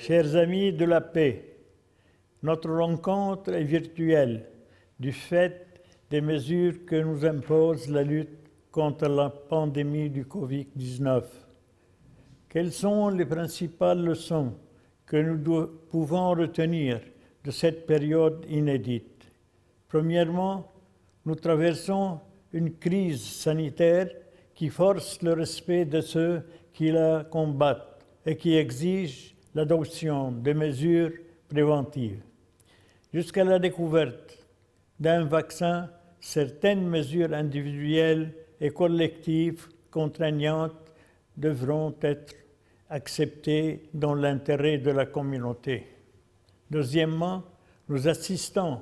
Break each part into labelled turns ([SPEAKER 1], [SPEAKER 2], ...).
[SPEAKER 1] Chers amis de la paix, notre rencontre est virtuelle du fait des mesures que nous impose la lutte contre la pandémie du Covid-19. Quelles sont les principales leçons que nous pouvons retenir de cette période inédite? Premièrement, nous traversons une crise sanitaire qui force le respect de ceux qui la combattent et qui exige l'adoption de mesures préventives. Jusqu'à la découverte d'un vaccin, certaines mesures individuelles et collectives contraignantes devront être acceptées dans l'intérêt de la communauté. Deuxièmement, nous assistons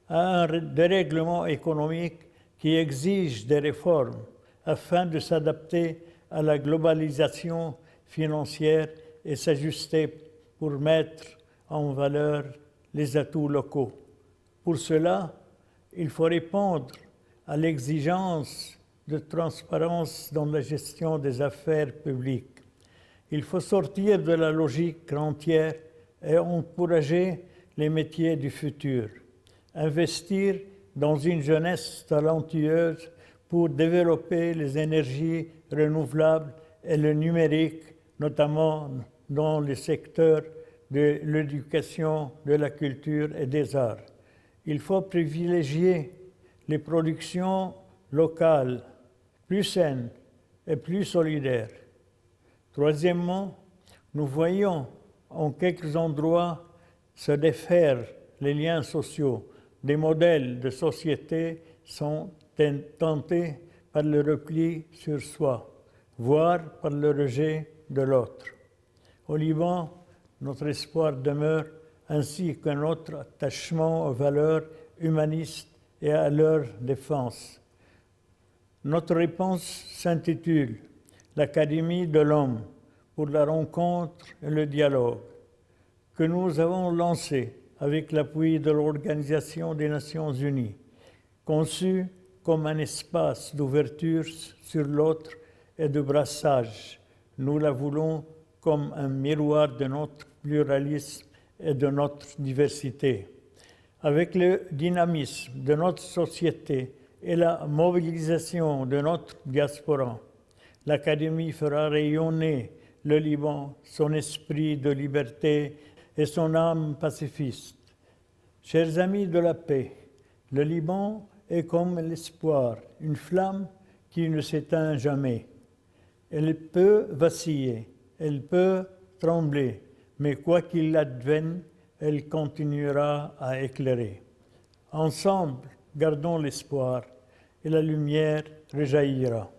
[SPEAKER 1] à un dérèglement économique qui exige des réformes afin de s'adapter à la globalisation financière et s'ajuster pour mettre en valeur les atouts locaux. Pour cela, il faut répondre à l'exigence de transparence dans la gestion des affaires publiques. Il faut sortir de la logique rentière et encourager les métiers du futur. Investir dans une jeunesse talentueuse pour développer les énergies renouvelables et le numérique, notamment dans les secteurs de l'éducation, de la culture et des arts. Il faut privilégier les productions locales, plus saines et plus solidaires. Troisièmement, nous voyons en quelques endroits se défaire les liens sociaux. Des modèles de société sont tentés par le repli sur soi, voire par le rejet de l'autre. Au Liban, notre espoir demeure, ainsi que notre attachement aux valeurs humanistes et à leur défense. Notre réponse s'intitule « L'Académie de l'Homme pour la rencontre et le dialogue » que nous avons lancée avec l'appui de l'Organisation des Nations Unies, conçue comme un espace d'ouverture sur l'autre et de brassage. Nous la voulons comme un miroir de notre pluralisme et de notre diversité. Avec le dynamisme de notre société et la mobilisation de notre diaspora, l'Académie fera rayonner le Liban, son esprit de liberté et son âme pacifiste. Chers amis de la paix, le Liban est comme l'espoir, une flamme qui ne s'éteint jamais. Elle peut vaciller, elle peut trembler, mais quoi qu'il advienne, elle continuera à éclairer. Ensemble, gardons l'espoir et la lumière rejaillira.